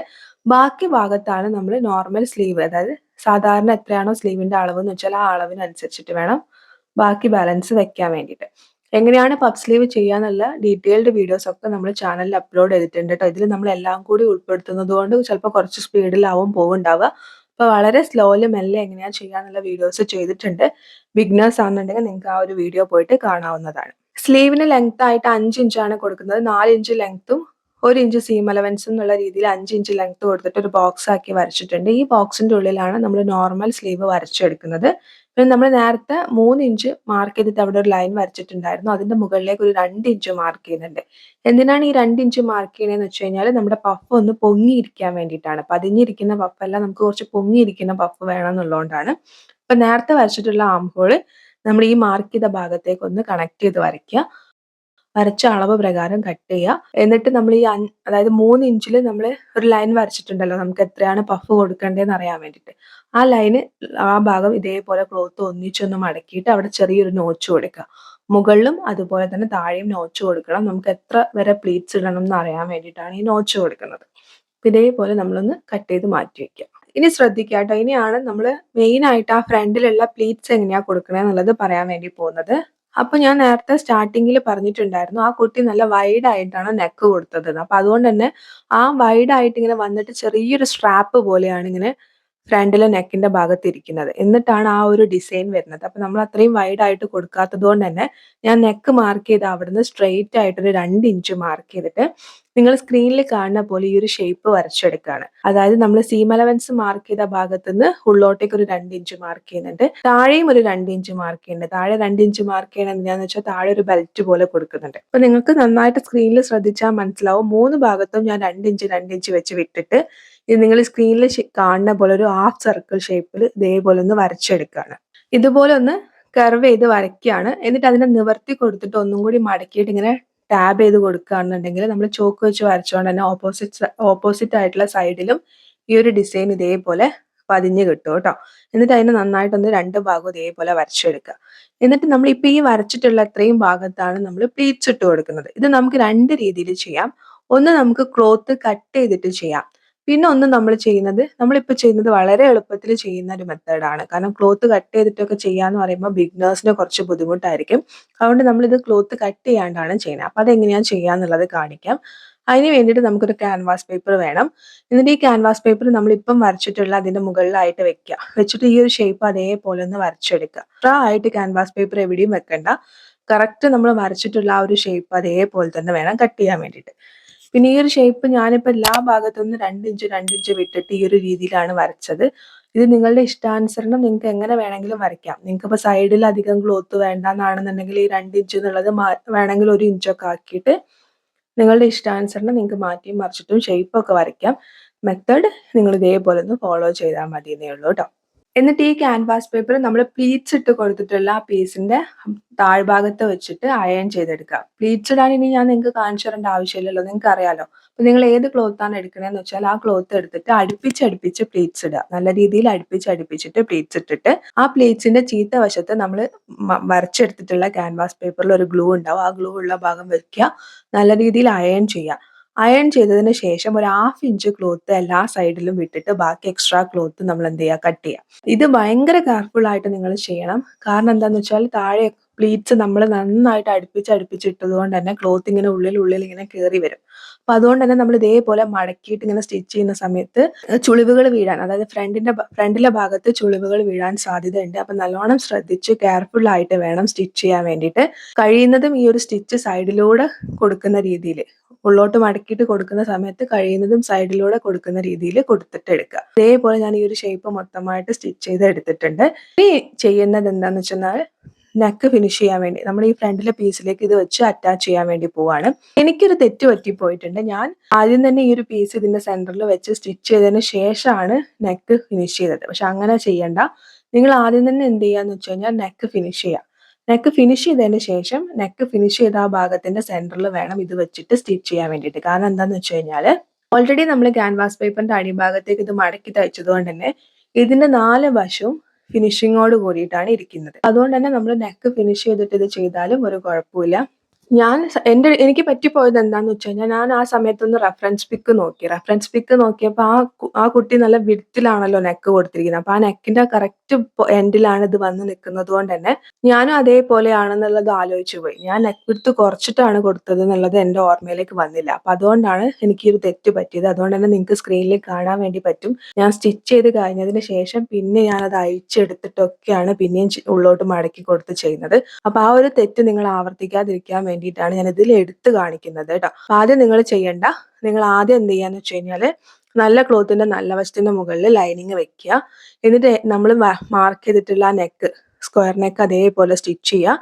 Speaker 1: ബാക്കി ഭാഗത്താണ് നമ്മൾ നോർമൽ സ്ലീവ്, അതായത് സാധാരണ എത്രയാണോ സ്ലീവിന്റെ അളവ് എന്ന് വെച്ചാൽ ആ അളവിനനുസരിച്ചിട്ട് വേണം ബാക്കി ബാലൻസ് വെക്കാൻ വേണ്ടിയിട്ട്. എങ്ങനെയാണ് പഫ് സ്ലീവ് ചെയ്യാന്നുള്ള ഡീറ്റെയിൽഡ് വീഡിയോസ് ഒക്കെ നമ്മൾ ചാനലിൽ അപ്ലോഡ് ചെയ്തിട്ടുണ്ട് കേട്ടോ. ഇതിൽ നമ്മൾ എല്ലാം കൂടി ഉൾപ്പെടുത്തുന്നത് കൊണ്ട് ചിലപ്പോൾ കുറച്ച് സ്പീഡിലാവും പോവുണ്ടാവുക. അപ്പോൾ വളരെ സ്ലോയിൽ മെല്ലെ എങ്ങനെയാണ് ചെയ്യാന്നുള്ള വീഡിയോസ് ചെയ്തിട്ടുണ്ട്. ബിഗിനേഴ്സ് ആണെന്നുണ്ടെങ്കിൽ നിങ്ങൾക്ക് ആ ഒരു വീഡിയോ പോയിട്ട് കാണാവുന്നതാണ്. സ്ലീവിന് ലെങ്ത് ആയിട്ട് 5 ഇഞ്ചാണ് കൊടുക്കുന്നത്. 4 ഇഞ്ച് ലെങ്ത്തും 1 ഇഞ്ച് സീം അലവൻസ് എന്നുള്ള രീതിയിൽ 5 ഇഞ്ച് ലെങ്ത് കൊടുത്തിട്ട് ഒരു ബോക്സ് ആക്കി വരച്ചിട്ടുണ്ട്. ഈ ബോക്സിന്റെ ഉള്ളിലാണ് നമ്മൾ നോർമൽ സ്ലീവ് വരച്ചെടുക്കുന്നത്. പിന്നെ നമ്മൾ നേരത്തെ 3 ഇഞ്ച് മാർക്ക് ചെയ്തിട്ട് അവിടെ ഒരു ലൈൻ വരച്ചിട്ടുണ്ടായിരുന്നു. അതിന്റെ മുകളിലേക്ക് ഒരു 2 ഇഞ്ച് മാർക്ക് ചെയ്യുന്നുണ്ട്. എന്തിനാണ് ഈ 2 ഇഞ്ച് മാർക്ക് ചെയ്യണമെന്ന് വെച്ച് കഴിഞ്ഞാൽ നമ്മുടെ പഫ് ഒന്ന് പൊങ്ങിയിരിക്കാൻ വേണ്ടിയിട്ടാണ്. പതിഞ്ഞിരിക്കുന്ന പഫല്ല, നമുക്ക് കുറച്ച് പൊങ്ങിയിരിക്കുന്ന പഫ് വേണം എന്നുള്ളതുകൊണ്ടാണ്. അപ്പൊ നേരത്തെ വരച്ചിട്ടുള്ള ആം ഹോള് നമ്മൾ ഈ മാർക്ക് ചെയ്ത ഭാഗത്തേക്ക് ഒന്ന് കണക്ട് ചെയ്ത് വരയ്ക്കുക. വരച്ച അളവ് പ്രകാരം കട്ട് ചെയ്യുക. എന്നിട്ട് നമ്മൾ ഈ അതായത് 3 ഇഞ്ചിൽ നമ്മൾ ഒരു ലൈൻ വരച്ചിട്ടുണ്ടല്ലോ, നമുക്ക് എത്രയാണ് പഫ് കൊടുക്കേണ്ടതെന്ന് അറിയാൻ വേണ്ടിയിട്ട്. ആ ലൈന് ആ ഭാഗം ഇതേപോലെ ക്ലോത്ത് ഒന്നിച്ചൊന്ന് മടക്കിയിട്ട് അവിടെ ചെറിയൊരു നോച്ച് കൊടുക്കുക. മുകളിലും അതുപോലെ തന്നെ താഴെയും നോച്ച് കൊടുക്കണം. നമുക്ക് എത്ര വരെ പ്ലീറ്റ്സ് ഇടണം എന്ന് അറിയാൻ വേണ്ടിയിട്ടാണ് ഈ നോച്ച് കൊടുക്കുന്നത്. ഇതേപോലെ നമ്മളൊന്ന് കട്ട് ചെയ്ത് മാറ്റി വെക്കുക. ഇനി ശ്രദ്ധിക്കുക കേട്ടോ, ഇനിയാണ് നമ്മൾ മെയിൻ ആയിട്ട് ആ ഫ്രണ്ടിലുള്ള പ്ലീറ്റ്സ് എങ്ങനെയാ കൊടുക്കണേ എന്നുള്ളത് പറയാൻ വേണ്ടി പോകുന്നത്. അപ്പൊ ഞാൻ നേരത്തെ സ്റ്റാർട്ടിങ്ങിൽ പറഞ്ഞിട്ടുണ്ടായിരുന്നു, ആ കുട്ടി നല്ല വൈഡ് ആയിട്ടാണ് നെക്ക് കൊടുത്തത്. അപ്പൊ അതുകൊണ്ട് തന്നെ ആ വൈഡ് ആയിട്ട് ഇങ്ങനെ വന്നിട്ട് ചെറിയൊരു സ്ട്രാപ്പ് പോലെയാണ് ഇങ്ങനെ ഫ്രണ്ടിലെ നെക്കിന്റെ ഭാഗത്ത് ഇരിക്കുന്നത്. എന്നിട്ടാണ് ആ ഒരു ഡിസൈൻ വരുന്നത്. അപ്പൊ നമ്മൾ അത്രയും വൈഡ് ആയിട്ട് കൊടുക്കാത്തത് കൊണ്ട് തന്നെ ഞാൻ നെക്ക് മാർക്ക് ചെയ്ത് അവിടുന്ന് സ്ട്രെയിറ്റ് ആയിട്ട് ഒരു 2 ഇഞ്ച് മാർക്ക് ചെയ്തിട്ട് നിങ്ങൾ സ്ക്രീനിൽ കാണുന്ന പോലെ ഈ ഒരു ഷേപ്പ് വരച്ചെടുക്കുകയാണ്. അതായത് നമ്മൾ സീം അലവൻസ് മാർക്ക് ചെയ്ത ഭാഗത്ത് നിന്ന് ഉള്ളോട്ടേക്ക് ഒരു 2 ഇഞ്ച് മാർക്ക് ചെയ്യുന്നുണ്ട്. താഴെയും ഒരു 2 ഇഞ്ച് മാർക്ക് ചെയ്യുന്നുണ്ട്. താഴെ 2 ഇഞ്ച് മാർക്ക് ചെയ്യണം എന്തിനാന്ന് വെച്ചാൽ താഴെ ഒരു ബെൽറ്റ് പോലെ കൊടുക്കുന്നുണ്ട്. അപ്പൊ നിങ്ങൾക്ക് നന്നായിട്ട് സ്ക്രീനിൽ ശ്രദ്ധിച്ചാൽ മനസ്സിലാവും, 3 ഭാഗത്തും ഞാൻ 2 ഇഞ്ച് 2 ഇഞ്ച് വെച്ച് വിട്ടിട്ട് ഇത് നിങ്ങൾ സ്ക്രീനിൽ കാണുന്ന പോലെ ഒരു ഹാഫ് സർക്കിൾ ഷേപ്പിൽ ഇതേപോലെ ഒന്ന് വരച്ചെടുക്കുകയാണ്. ഇതുപോലെ ഒന്ന് കർവ് ചെയ്ത് വരയ്ക്കുകയാണ്. എന്നിട്ട് അതിനെ നിവർത്തി കൊടുത്തിട്ട് ഒന്നും കൂടി മടക്കിയിട്ട് ഇങ്ങനെ ടാബ് ചെയ്ത് കൊടുക്കുകയാണെന്നുണ്ടെങ്കിൽ നമ്മൾ ചോക്ക് വെച്ച് വരച്ചുകൊണ്ട് തന്നെ ഓപ്പോസിറ്റ് ആയിട്ടുള്ള സൈഡിലും ഈ ഒരു ഡിസൈൻ ഇതേപോലെ പതിഞ്ഞ് കിട്ടും കേട്ടോ. എന്നിട്ട് അതിനെ നന്നായിട്ടൊന്ന് 2 ഭാഗവും ഇതേപോലെ വരച്ചെടുക്കുക. എന്നിട്ട് നമ്മൾ ഇപ്പൊ ഈ വരച്ചിട്ടുള്ള ഇത്രയും ഭാഗത്താണ് നമ്മൾ പ്ലീറ്റ്സ് ഇട്ട് കൊടുക്കുന്നത്. ഇത് നമുക്ക് 2 രീതിയിൽ ചെയ്യാം. ഒന്ന് നമുക്ക് ക്ലോത്ത് കട്ട് ചെയ്തിട്ട് ചെയ്യാം. പിന്നെ ഒന്ന് നമ്മളിപ്പോൾ ചെയ്യുന്നത് വളരെ എളുപ്പത്തിൽ ചെയ്യുന്ന ഒരു മെത്തേഡാണ്. കാരണം ക്ലോത്ത് കട്ട് ചെയ്തിട്ടൊക്കെ ചെയ്യാന്ന് പറയുമ്പോൾ ബിഗിനേഴ്സിന് കുറച്ച് ബുദ്ധിമുട്ടായിരിക്കും. അതുകൊണ്ട് നമ്മളിത് ക്ലോത്ത് കട്ട് ചെയ്യാണ്ടാണ് ചെയ്യുന്നത്. അപ്പൊ അതെങ്ങനെയാണ് ചെയ്യാന്നുള്ളത് കാണിക്കാം. അതിന് വേണ്ടിയിട്ട് നമുക്കൊരു ക്യാൻവാസ് പേപ്പർ വേണം. എന്നിട്ട് ഈ ക്യാൻവാസ് പേപ്പർ നമ്മളിപ്പം വരച്ചിട്ടുള്ള അതിന്റെ മുകളിലായിട്ട് വെക്കുക. വെച്ചിട്ട് ഈ ഒരു ഷേപ്പ് അതേപോലെ ഒന്ന് വരച്ചെടുക്കുക. എക്സ്ട്രാ ആയിട്ട് ക്യാൻവാസ് പേപ്പർ എവിടെയും വെക്കണ്ട. കറക്റ്റ് നമ്മൾ വരച്ചിട്ടുള്ള ആ ഒരു ഷേപ്പ് അതേപോലെ തന്നെ വേണം കട്ട് ചെയ്യാൻ വേണ്ടിയിട്ട്. പിന്നെ ഈ ഒരു ഷേപ്പ് ഞാനിപ്പോൾ എല്ലാ ഭാഗത്തുനിന്നും 2 ഇഞ്ച് 2 ഇഞ്ച് വിട്ടിട്ട് ഈ ഒരു രീതിയിലാണ് വരച്ചത്. ഇത് നിങ്ങളുടെ ഇഷ്ടാനുസരണം നിങ്ങൾക്ക് എങ്ങനെ വേണമെങ്കിലും വരയ്ക്കാം. നിങ്ങൾക്കിപ്പോൾ സൈഡിൽ അധികം ക്ലോത്ത് വേണ്ടാന്നാണെന്നുണ്ടെങ്കിൽ ഈ 2 ഇഞ്ച് എന്നുള്ളത് വേണമെങ്കിൽ 1 ഇഞ്ചൊക്കെ ആക്കിയിട്ട് നിങ്ങളുടെ ഇഷ്ടാനുസരണം നിങ്ങൾക്ക് മാറ്റിയും മറിച്ചിട്ടും ഷേപ്പൊക്കെ വരയ്ക്കാം. മെത്തേഡ് നിങ്ങൾ ഇതേപോലെ ഒന്ന് ഫോളോ ചെയ്താൽ മതി എന്നേ ഉള്ളൂ കേട്ടോ. എന്നിട്ട് ഈ ക്യാൻവാസ് പേപ്പർ നമ്മൾ പ്ലീറ്റ്സ് ഇട്ട് കൊടുത്തിട്ടുള്ള ആ പീസിന്റെ താഴ്ഭാഗത്ത് വെച്ചിട്ട് അയൺ ചെയ്തെടുക്കുക. പ്ലീറ്റ്സ് ഇടാൻ ഇനി ഞാൻ നിങ്ങൾക്ക് കാണിച്ചു തരേണ്ട ആവശ്യമില്ലല്ലോ, നിങ്ങൾക്ക് അറിയാലോ. അപ്പൊ നിങ്ങൾ ഏത് ക്ലോത്താണ് എടുക്കണേന്ന് വെച്ചാൽ ആ ക്ലോത്ത് എടുത്തിട്ട് അടുപ്പിച്ച് പ്ലീറ്റ്സ് ഇടുക. നല്ല രീതിയിൽ അടുപ്പിച്ചിട്ട് പ്ലീറ്റ്സ് ഇട്ടിട്ട് ആ പ്ലീറ്റ്സിന്റെ ചീത്ത വശത്ത് നമ്മൾ വരച്ചെടുത്തിട്ടുള്ള ക്യാൻവാസ് പേപ്പറിൽ ഒരു ഗ്ലൂ ഉണ്ടാവും. ആ ഗ്ലൂ ഉള്ള ഭാഗം വെക്കുക. നല്ല രീതിയിൽ അയൺ ചെയ്യുക. അയൺ ചെയ്തതിന് ശേഷം ഒരു 1/2 ഇഞ്ച് ക്ലോത്ത് എല്ലാ സൈഡിലും വിട്ടിട്ട് ബാക്കി എക്സ്ട്രാ ക്ലോത്ത് നമ്മൾ എന്ത് ചെയ്യുക, കട്ട് ചെയ്യുക. ഇത് ഭയങ്കര കെയർഫുൾ ആയിട്ട് നിങ്ങൾ ചെയ്യണം. കാരണം എന്താന്ന് വെച്ചാൽ താഴെ പ്ലീറ്റ്സ് നമ്മൾ നന്നായിട്ട് അടുപ്പിച്ചിട്ടത് കൊണ്ട് തന്നെ ക്ലോത്ത് ഇങ്ങനെ ഉള്ളിൽ ഇങ്ങനെ കയറി വരും. അപ്പൊ അതുകൊണ്ട് തന്നെ നമ്മൾ ഇതേപോലെ മടക്കിയിട്ട് ഇങ്ങനെ സ്റ്റിച്ച് ചെയ്യുന്ന സമയത്ത് ചുളിവുകൾ വീഴാൻ, അതായത് ഫ്രണ്ടിലെ ഭാഗത്ത് ചുളിവുകൾ വീഴാൻ സാധ്യതയുണ്ട്. അപ്പൊ നല്ലോണം ശ്രദ്ധിച്ച് കെയർഫുൾ ആയിട്ട് വേണം സ്റ്റിച്ച് ചെയ്യാൻ വേണ്ടിയിട്ട്. കഴിയുന്നതും ഈ ഒരു സ്റ്റിച്ച് സൈഡിലൂടെ കൊടുക്കുന്ന രീതിയിൽ, ഉള്ളോട്ട് മടക്കിയിട്ട് കൊടുക്കുന്ന സമയത്ത് കഴിയുന്നതും സൈഡിലൂടെ കൊടുക്കുന്ന രീതിയിൽ കൊടുത്തിട്ട് എടുക്കുക. ഇതേപോലെ ഞാൻ ഈ ഒരു ഷേപ്പ് മൊത്തമായിട്ട് സ്റ്റിച്ച് ചെയ്ത് എടുത്തിട്ടുണ്ട്. ഇനി ചെയ്യുന്നത് എന്താന്ന് വെച്ചാൽ നെക്ക് ഫിനിഷ് ചെയ്യാൻ വേണ്ടി നമ്മൾ ഈ ഫ്രണ്ടിലെ പീസിലേക്ക് ഇത് വെച്ച് അറ്റാച്ച് ചെയ്യാൻ വേണ്ടി പോവാണ്. എനിക്കൊരു തെറ്റ് പറ്റിപ്പോയിട്ടുണ്ട്. ഞാൻ ആദ്യം തന്നെ ഈ ഒരു പീസ് ഇതിന്റെ സെന്ററിൽ വെച്ച് സ്റ്റിച്ച് ചെയ്തതിന് ശേഷമാണ് നെക്ക് ഫിനിഷ് ചെയ്തത്. പക്ഷെ അങ്ങനെ ചെയ്യണ്ട. നിങ്ങൾ ആദ്യം തന്നെ എന്ത് ചെയ്യാന്ന് വെച്ച് കഴിഞ്ഞാൽ നെക്ക് ഫിനിഷ് ചെയ്യാം. നെക്ക് ഫിനിഷ് ചെയ്തതിന് ശേഷം നെക്ക് ഫിനിഷ് ചെയ്ത ആ ഭാഗത്തിന്റെ സെന്ററിൽ വേണം ഇത് വെച്ചിട്ട് സ്റ്റിച്ച് ചെയ്യാൻ വേണ്ടിയിട്ട്. കാരണം എന്താന്ന് വെച്ച് കഴിഞ്ഞാൽ ഓൾറെഡി നമ്മൾ ക്യാൻവാസ് പേപ്പറിന്റെ അടിഭാഗത്തേക്ക് ഇത് മടക്കി തയ്ച്ചത് കൊണ്ട് തന്നെ ഇതിന്റെ 4 വശവും ഫിനിഷിങ്ങോട് കൂടിയിട്ടാണ് ഇരിക്കുന്നത്. അതുകൊണ്ട് തന്നെ നമ്മൾ നെക്ക് ഫിനിഷ് ചെയ്തിട്ട് ഇത് ചെയ്താലും ഒരു കുഴപ്പമില്ല. എനിക്ക് പറ്റിപ്പോയത് എന്താന്ന് വെച്ച് കഴിഞ്ഞാൽ ഞാൻ ആ സമയത്തൊന്ന് റെഫറൻസ് പിക്ക് നോക്കിയപ്പോൾ ആ കുട്ടി നല്ല വിഡ്ത്തിലാണല്ലോ നെക്ക് കൊടുത്തിരിക്കുന്നത്. അപ്പൊ ആ നെക്കിന്റെ കറക്റ്റ് എൻഡിലാണ് ഇത് വന്ന് നിൽക്കുന്നത് കൊണ്ട് തന്നെ ഞാനും അതേപോലെയാണെന്നുള്ളത് ആലോചിച്ചു പോയി. ഞാൻ നെക്ക് വിഡ്ത്ത് കുറച്ചിട്ടാണ് കൊടുത്തത് എന്നുള്ളത് എന്റെ ഓർമ്മയിലേക്ക് വന്നില്ല. അപ്പൊ അതുകൊണ്ടാണ് എനിക്ക് ഈ ഒരു തെറ്റ് പറ്റിയത്. അതുകൊണ്ട് തന്നെ നിങ്ങൾക്ക് സ്ക്രീനിൽ കാണാൻ വേണ്ടി പറ്റും. ഞാൻ സ്റ്റിച്ച് ചെയ്ത് കഴിഞ്ഞതിന് ശേഷം പിന്നെ ഞാൻ അത് അഴിച്ചെടുത്തിട്ടൊക്കെയാണ് പിന്നെയും ഉള്ളോട്ട് മടക്കി കൊടുത്ത് ചെയ്യുന്നത്. അപ്പൊ ആ ഒരു തെറ്റ് നിങ്ങൾ ആവർത്തിക്കാതിരിക്കാൻ വേണ്ടിയിട്ടാണ് ഞാൻ ഇതിൽ എടുത്ത് കാണിക്കുന്നത് കേട്ടോ. ആദ്യം നിങ്ങൾ ചെയ്യണ്ട. നിങ്ങൾ ആദ്യം എന്ത് ചെയ്യാന്ന് വെച്ച് കഴിഞ്ഞാല് നല്ല ക്ലോത്തിന്റെ നല്ല വശത്തിന്റെ മുകളിൽ ലൈനിങ് വെക്കുക. എന്നിട്ട് നമ്മൾ മാർക്ക് ചെയ്തിട്ടുള്ള ആ നെക്ക്, സ്ക്വയർ നെക്ക് അതേപോലെ സ്റ്റിച്ച് ചെയ്യുക.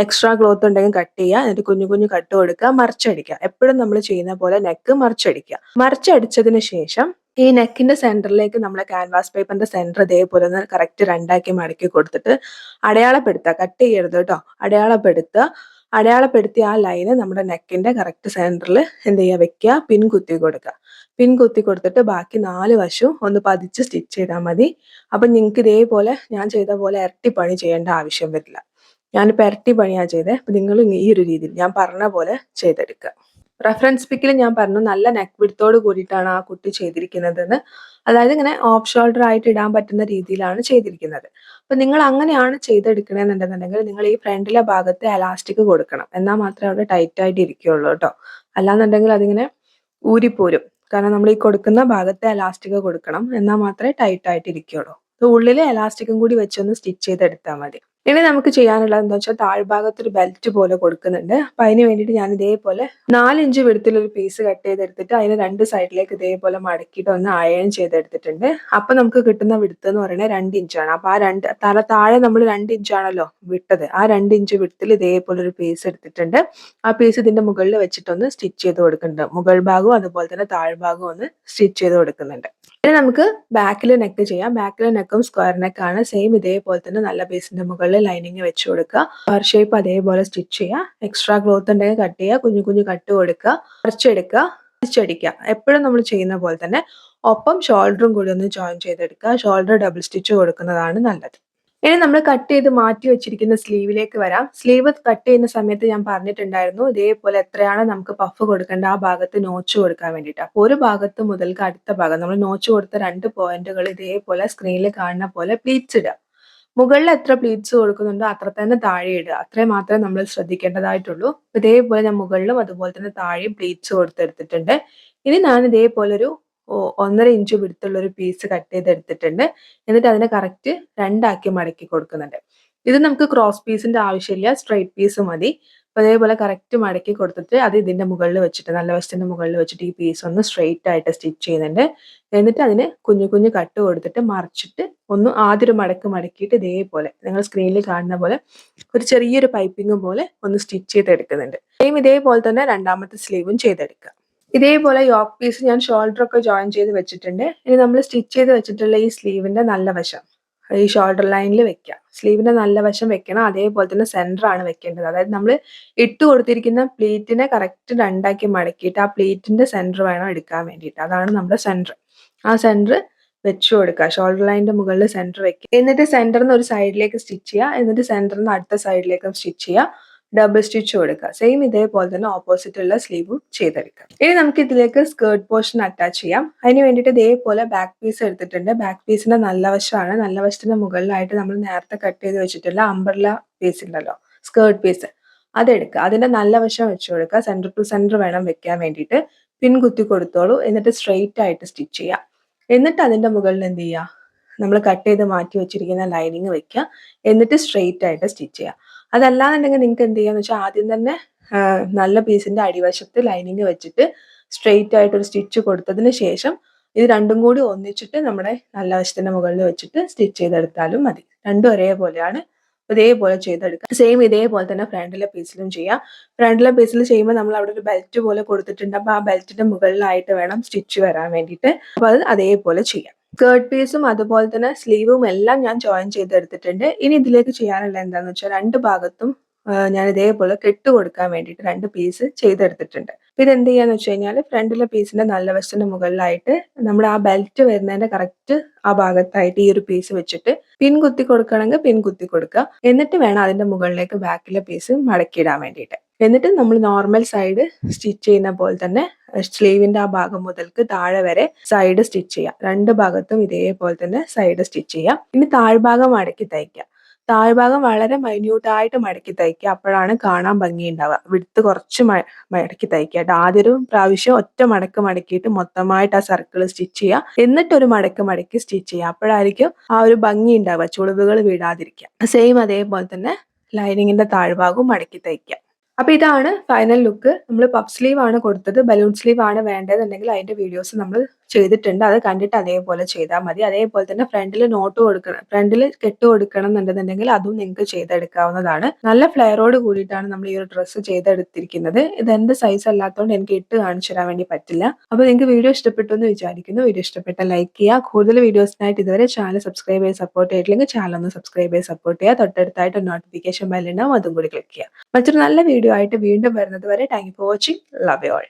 Speaker 1: എക്സ്ട്രാ ക്ലോത്ത് ഉണ്ടെങ്കിൽ കട്ട് ചെയ്യുക. എന്നിട്ട് കുഞ്ഞു കട്ട് കൊടുക്കുക, മറിച്ചടിക്കുക. എപ്പോഴും നമ്മൾ ചെയ്യുന്ന പോലെ നെക്ക് മറിച്ചടിക്കുക. മറിച്ചടിച്ചതിന് ശേഷം ഈ നെക്കിന്റെ സെന്ററിലേക്ക് നമ്മളെ ക്യാൻവാസ് പേപ്പറിന്റെ സെന്റർ ഇതേപോലെ ഒന്ന് കറക്റ്റ് 2ആക്കി മടക്കി കൊടുത്തിട്ട് അടയാളപ്പെടുത്തുക. കട്ട് ചെയ്യരുത് കേട്ടോ. അടയാളപ്പെടുത്തിയ ആ ലൈന് നമ്മുടെ നെക്കിന്റെ കറക്റ്റ് സെന്ററിൽ എന്ത് ചെയ്യുക, വെക്കുക. പിൻ കുത്തി കൊടുക്കുക. പിൻ കുത്തി കൊടുത്തിട്ട് ബാക്കി 4 വശവും ഒന്ന് പതിച്ച് സ്റ്റിച്ച് ചെയ്താൽ മതി. അപ്പൊ നിങ്ങൾക്ക് ഇതേപോലെ ഞാൻ ചെയ്ത പോലെ ഇരട്ടി പണി ചെയ്യേണ്ട ആവശ്യം വരില്ല. ഞാനിപ്പോൾ ഇരട്ടി പണിയാണ് ചെയ്തത്. അപ്പോൾ നിങ്ങൾ ഈ ഒരു രീതിയിൽ ഞാൻ പറഞ്ഞ പോലെ ചെയ്തെടുക്കുക. റെഫറൻസ് പിക്കിൽ ഞാൻ പറഞ്ഞു നല്ല നെക്ക് വിഡ്ത്തോട് കൂടിയിട്ടാണ് ആ കുട്ടി ചെയ്തിരിക്കുന്നതെന്ന്. അതായത് ഇങ്ങനെ ഓഫ് ഷോൾഡർ ആയിട്ട് ഇടാൻ പറ്റുന്ന രീതിയിലാണ് ചെയ്തിരിക്കുന്നത്. അപ്പോൾ നിങ്ങൾ അങ്ങനെയാണ് ചെയ്തെടുക്കണമെന്നുണ്ടെന്നുണ്ടെങ്കിൽ നിങ്ങൾ ഈ ഫ്രണ്ടിലെ ഭാഗത്ത് എലാസ്റ്റിക് കൊടുക്കണം. എന്നാൽ മാത്രമേ അവിടെ ടൈറ്റ് ആയിട്ട് ഇരിക്കുകയുള്ളൂ കേട്ടോ. അല്ലാന്നുണ്ടെങ്കിൽ അതിങ്ങനെ ഊരിപ്പോരും. കാരണം നമ്മൾ ഈ കൊടുക്കുന്ന ഭാഗത്ത് എലാസ്റ്റിക് കൊടുക്കണം. എന്നാൽ മാത്രമേ ടൈറ്റ് ആയിട്ട് ഇരിക്കുകയുള്ളൂ. ഉള്ളിൽ എലാസ്റ്റിക്കും കൂടി വെച്ചൊന്ന് സ്റ്റിച്ച് ചെയ്തെടുത്താൽ മതി. ഇനി നമുക്ക് ചെയ്യാനുള്ളത് എന്താ വെച്ചാൽ താഴ്ഭാഗത്ത് ഒരു ബെൽറ്റ് പോലെ കൊടുക്കുന്നുണ്ട്. അപ്പൊ അതിന് വേണ്ടിയിട്ട് ഞാൻ ഇതേപോലെ 4 ഇഞ്ച് വിടത്തിലൊരു പീസ് കട്ട് ചെയ്തെടുത്തിട്ട് അതിന് 2 സൈഡിലേക്ക് ഇതേപോലെ മടക്കിയിട്ട് ഒന്ന് അയൺ ചെയ്തെടുത്തിട്ടുണ്ട്. അപ്പൊ നമുക്ക് കിട്ടുന്ന വിടുത്ത് എന്ന് പറയുന്നത് 2 ഇഞ്ചാണ്. അപ്പൊ ആ താഴെ നമ്മൾ 2 ഇഞ്ചാണല്ലോ വിട്ടത്. ആ 2 ഇഞ്ച് വിടത്തിൽ ഇതേപോലെ ഒരു പീസ് എടുത്തിട്ടുണ്ട്. ആ പീസ് ഇതിന്റെ മുകളിൽ വെച്ചിട്ടൊന്ന് സ്റ്റിച്ച് ചെയ്ത് കൊടുക്കുന്നുണ്ട്. മുകൾ ഭാഗവും അതുപോലെ തന്നെ താഴ്ഭാഗവും ഒന്ന് സ്റ്റിച്ച് ചെയ്ത് കൊടുക്കുന്നുണ്ട്. ഇനി നമുക്ക് ബാക്കിൽ നെക്ക് ചെയ്യാം. ബാക്കിലെ നെക്കും സ്ക്വയർ നെക്കാണ്. സെയിം ഇതേപോലെ തന്നെ നല്ല പീസിന്റെ മുകളിൽ ലൈനിങ് വെച്ച് കൊടുക്കുക. സ്ക്വയർ ഷേപ്പ് അതേപോലെ സ്റ്റിച്ച് ചെയ്യുക. എക്സ്ട്രാ ക്ലോത്ത് ഉണ്ടെങ്കിൽ കട്ട് ചെയ്യുക. കുഞ്ഞു കുഞ്ഞു കട്ട് കൊടുക്കുക. കുറച്ചെടുക്കുക, തിരിച്ചടിക്കുക. എപ്പോഴും നമ്മൾ ചെയ്യുന്ന പോലെ തന്നെ ഒപ്പം ഷോൾഡറും കൂടി ഒന്ന് ജോയിൻ ചെയ്തെടുക്കുക. ഷോൾഡർ ഡബിൾ സ്റ്റിച്ച് കൊടുക്കുന്നതാണ് നല്ലത്. ഇനി നമ്മൾ കട്ട് ചെയ്ത് മാറ്റി വെച്ചിരിക്കുന്ന സ്ലീവിലേക്ക് വരാം. സ്ലീവ് കട്ട് ചെയ്യുന്ന സമയത്ത് ഞാൻ പറഞ്ഞിട്ടുണ്ടായിരുന്നു ഇതേപോലെ എത്രയാണ് നമുക്ക് പഫ് കൊടുക്കേണ്ട ആ ഭാഗത്ത് നോച്ച് കൊടുക്കാൻ വേണ്ടിയിട്ട്. അപ്പോൾ ഒരു ഭാഗത്ത് മുതൽക്ക് അടുത്ത ഭാഗം നമ്മൾ നോച്ച് കൊടുത്ത 2 പോയിന്റുകൾ ഇതേപോലെ സ്ക്രീനിൽ കാണുന്ന പോലെ പ്ലീറ്റ്സ് ഇടുക. മുകളിൽ എത്ര പ്ലീറ്റ്സ് കൊടുക്കുന്നുണ്ടോ അത്ര തന്നെ താഴെ ഇടുക. അത്രയും മാത്രമേ നമ്മൾ ശ്രദ്ധിക്കേണ്ടതായിട്ടുള്ളൂ. ഇതേപോലെ ഞാൻ മുകളിലും അതുപോലെ തന്നെ താഴെയും പ്ലീറ്റ്സ് കൊടുത്തെടുത്തിട്ടുണ്ട്. ഇനി ഞാൻ ഇതേപോലെ ഒരു 1.5 ഇഞ്ച് വിടുത്തുള്ള ഒരു പീസ് കട്ട് ചെയ്തെടുത്തിട്ടുണ്ട്. എന്നിട്ട് അതിനെ കറക്റ്റ് 2 ആക്കി മടക്കി കൊടുക്കുന്നുണ്ട്. ഇത് നമുക്ക് ക്രോസ് പീസിന്റെ ആവശ്യമില്ല, സ്ട്രൈറ്റ് പീസ് മതി. അപ്പോൾ അതേപോലെ കറക്റ്റ് മടക്കി കൊടുത്തിട്ട് അത് ഇതിന്റെ മുകളിൽ വെച്ചിട്ട് നല്ല വശത്തിന്റെ മുകളിൽ വെച്ചിട്ട് ഈ പീസ് ഒന്ന് സ്ട്രെയിറ്റ് ആയിട്ട് സ്റ്റിച്ച് ചെയ്യുന്നുണ്ട്. എന്നിട്ട് അതിന് കുഞ്ഞു കുഞ്ഞു കട്ട് കൊടുത്തിട്ട് മറിച്ചിട്ട് ഒന്ന് ആദ്യം ഒരു മടക്കിയിട്ട് ഇതേപോലെ നിങ്ങൾ സ്ക്രീനിൽ കാണുന്ന പോലെ ഒരു ചെറിയൊരു പൈപ്പിംഗ് പോലെ ഒന്ന് സ്റ്റിച്ച് ചെയ്തെടുക്കുന്നുണ്ട്. സെയിം ഇതേപോലെ തന്നെ രണ്ടാമത്തെ സ്ലീവും ചെയ്തെടുക്കുക. ഇതേപോലെ യോക്ക് പീസ് ഞാൻ ഷോൾഡർ ഒക്കെ ജോയിൻ ചെയ്ത് വെച്ചിട്ടുണ്ട്. ഇനി നമ്മൾ സ്റ്റിച്ച് ചെയ്ത് വെച്ചിട്ടുള്ള ഈ സ്ലീവിന്റെ നല്ല വശം ഈ ഷോൾഡർ ലൈനിൽ വെക്കുക. സ്ലീവിന്റെ നല്ല വശം വെക്കണം. അതേപോലെ തന്നെ സെന്റർ ആണ് വെക്കേണ്ടത്. അതായത് നമ്മൾ ഇട്ട് കൊടുത്തിരിക്കുന്ന പ്ലീറ്റിനെ കറക്റ്റ് 2 ആക്കി മടക്കിയിട്ട് ആ പ്ലീറ്റിന്റെ സെന്റർ വേണം എടുക്കാൻ വേണ്ടിയിട്ട്. അതാണ് നമ്മുടെ സെന്റർ. ആ സെന്റർ വെച്ചു കൊടുക്കുക. ഷോൾഡർ ലൈനിന്റെ മുകളിൽ സെന്റർ വെക്കുക. എന്നിട്ട് സെന്ററിൽ നിന്ന് ഒരു സൈഡിലേക്ക് സ്റ്റിച്ച് ചെയ്യുക. എന്നിട്ട് സെന്ററിൽ നിന്ന് അടുത്ത സൈഡിലേക്കും സ്റ്റിച്ച് ചെയ്യുക. ഡബിൾ സ്റ്റിച്ച് കൊടുക്കുക. സെയിം ഇതേപോലെ തന്നെ ഓപ്പോസിറ്റ് ഉള്ള സ്ലീവും ചെയ്തെടുക്കാം. ഇനി നമുക്ക് ഇതിലേക്ക് സ്കേർട്ട് പോർഷൻ അറ്റാച്ച് ചെയ്യാം. അതിന് വേണ്ടിയിട്ട് ഇതേപോലെ ബാക്ക് പീസ് എടുത്തിട്ടുണ്ട്. ബാക്ക് പീസിന്റെ നല്ല വശമാണ്. നല്ല വശത്തിന്റെ മുകളിലായിട്ട് നമ്മൾ നേരത്തെ കട്ട് ചെയ്ത് വെച്ചിട്ടുള്ള അംബ്രല്ല പീസ് ഉണ്ടല്ലോ, സ്കേർട്ട് പീസ്, അതെടുക്കുക. അതിന്റെ നല്ല വശം വെച്ച് കൊടുക്കുക. സെന്റർ ടു സെന്റർ വേണം വെക്കാൻ വേണ്ടിയിട്ട്. പിൻ കുത്തി കൊടുത്തോളൂ. എന്നിട്ട് സ്ട്രെയിറ്റ് ആയിട്ട് സ്റ്റിച്ച് ചെയ്യുക. എന്നിട്ട് അതിന്റെ മുകളിൽ എന്ത് ചെയ്യുക, നമ്മൾ കട്ട് ചെയ്ത് മാറ്റി വെച്ചിരിക്കുന്ന ലൈനിങ് വെക്കുക. എന്നിട്ട് സ്ട്രെയിറ്റ് ആയിട്ട് സ്റ്റിച്ച് ചെയ്യുക. അതല്ലാന്നുണ്ടെങ്കിൽ നിങ്ങൾക്ക് എന്ത് ചെയ്യാന്ന് വെച്ചാൽ ആദ്യം തന്നെ നല്ല പീസിന്റെ അടിവശത്ത് ലൈനിങ് വെച്ചിട്ട് സ്ട്രെയിറ്റ് ആയിട്ട് ഒരു സ്റ്റിച്ച് കൊടുത്തതിന് ശേഷം ഇത് രണ്ടും കൂടി ഒന്നിച്ചിട്ട് നമ്മുടെ നല്ല വശത്തിന്റെ മുകളിൽ വെച്ചിട്ട് സ്റ്റിച്ച് ചെയ്തെടുത്താലും മതി. രണ്ടും ഒരേപോലെയാണ്. ഇതേപോലെ ചെയ്തെടുക്കുക. സെയിം ഇതേപോലെ തന്നെ ഫ്രണ്ടിലെ പീസിലും ചെയ്യാം. ഫ്രണ്ടിലെ പീസിൽ ചെയ്യുമ്പോൾ നമ്മൾ അവിടെ ഒരു ബെൽറ്റ് പോലെ കൊടുത്തിട്ടുണ്ട്. അപ്പോൾ ആ ബെൽറ്റിന്റെ മുകളിലായിട്ട് വേണം സ്റ്റിച്ച് വരാൻ വേണ്ടിയിട്ട്. അപ്പോൾ അത് അതേപോലെ ചെയ്യാം. സ്കേർട്ട് പീസും അതുപോലെ തന്നെ സ്ലീവും എല്ലാം ഞാൻ ജോയിൻ ചെയ്തെടുത്തിട്ടുണ്ട്. ഇനി ഇതിലേക്ക് ചെയ്യാനുള്ള എന്താണെന്ന് വെച്ചാൽ 2 ഭാഗത്തും ഞാൻ ഇതേപോലെ കെട്ട് കൊടുക്കാൻ വേണ്ടിയിട്ട് 2 പീസ് ചെയ്തെടുത്തിട്ടുണ്ട്. ഇത് എന്ത് ചെയ്യാന്ന് വെച്ച് കഴിഞ്ഞാൽ ഫ്രണ്ടിലെ പീസിന്റെ നല്ല വശത്തിന്റെ മുകളിലായിട്ട് നമ്മുടെ ആ ബെൽറ്റ് വരുന്നതിന്റെ കറക്റ്റ് ആ ഭാഗത്തായിട്ട് ഈ ഒരു പീസ് വെച്ചിട്ട് പിൻ കുത്തി കൊടുക്കണമെങ്കിൽ പിൻ കുത്തി കൊടുക്കുക. എന്നിട്ട് വേണം അതിന്റെ മുകളിലേക്ക് ബാക്കിലെ പീസ് മടക്കിയിടാൻ വേണ്ടിയിട്ട്. എന്നിട്ട് നമ്മൾ നോർമൽ സൈഡ് സ്റ്റിച്ച് ചെയ്യുന്ന പോലെ തന്നെ സ്ലീവിന്റെ ആ ഭാഗം മുതൽക്ക് താഴെ വരെ സൈഡ് സ്റ്റിച്ച് ചെയ്യാം. 2 ഭാഗത്തും ഇതേപോലെ തന്നെ സൈഡ് സ്റ്റിച്ച് ചെയ്യാം. ഇനി താഴ്ഭാഗം മടക്കി തയ്ക്കുക. താഴ്ഭാഗം വളരെ മൈന്യൂട്ടായിട്ട് മടക്കി തയ്ക്കുക. അപ്പോഴാണ് കാണാൻ ഭംഗിയുണ്ടാവുക. വിഡ്ത്ത് കുറച്ച് മടക്കി തയ്ക്കുക. ആദ്യം ഒരു പ്രാവശ്യം ഒറ്റ മടക്ക് മടക്കിയിട്ട് മൊത്തമായിട്ട് ആ സർക്കിൾ സ്റ്റിച്ച് ചെയ്യുക. എന്നിട്ടൊരു മടക്ക് മടക്കി സ്റ്റിച്ച് ചെയ്യുക. അപ്പോഴായിരിക്കും ആ ഒരു ഭംഗി ഉണ്ടാവുക, ചുളിവുകൾ വീഴാതിരിക്കുക. സെയിം അതേപോലെ തന്നെ ലൈനിങ്ങിന്റെ താഴ്ഭാഗവും മടക്കി തയ്ക്കുക. അപ്പൊ ഇതാണ് ഫൈനൽ ലുക്ക്. നമ്മൾ പഫ് സ്ലീവ് ആണ് കൊടുത്തത്. ബലൂൺ സ്ലീവ് ആണ് വേണ്ടതെന്നുണ്ടെങ്കിൽ അതിന്റെ വീഡിയോസ് നമ്മൾ ചെയ്തിട്ടുണ്ട്. അത് കണ്ടിട്ട് അതേപോലെ ചെയ്താൽ മതി. അതേപോലെ തന്നെ ഫ്രണ്ടിൽ നോട്ട് കൊടുക്കണം, ഫ്രണ്ടിൽ കെട്ട് കൊടുക്കണം എന്നുണ്ടെന്നുണ്ടെങ്കിൽ അതും നിങ്ങൾക്ക് ചെയ്തെടുക്കാവുന്നതാണ്. നല്ല ഫ്ലെയറോട് കൂടിയിട്ടാണ് നമ്മൾ ഈ ഒരു ഡ്രസ്സ് ചെയ്തെടുത്തിരിക്കുന്നത്. ഇത് എന്റെ സൈസ് അല്ലാത്തതുകൊണ്ട് എനിക്ക് ഇട്ട് കാണിച്ചു തരാൻ വേണ്ടി പറ്റില്ല. അപ്പൊ നിങ്ങൾക്ക് വീഡിയോ ഇഷ്ടപ്പെട്ടു എന്ന് വിചാരിക്കുന്നു. വീഡിയോ ഇഷ്ടപ്പെട്ട ലൈക്ക് ചെയ്യുക. കൂടുതൽ വീഡിയോസിനായിട്ട് ഇതുവരെ ചാനൽ സബ്സ്ക്രൈബ് ചെയ്ത് സപ്പോർട്ട് ചെയ്തിട്ടില്ലെങ്കിൽ ചാനൽ ഒന്ന് സബ്സ്ക്രൈബ് ചെയ്ത് സപ്പോർട്ട് ചെയ്യുക. തൊട്ടടുത്തായിട്ട് നോട്ടിഫിക്കേഷൻ ബെൽ ഉണ്ടാവും, അതും കൂടി ക്ലിക്ക് ചെയ്യുക. മറ്റൊരു നല്ല വീഡിയോ ആയിട്ട് വീണ്ടും വരുന്നത് വരെ thank you for watching. Love you all.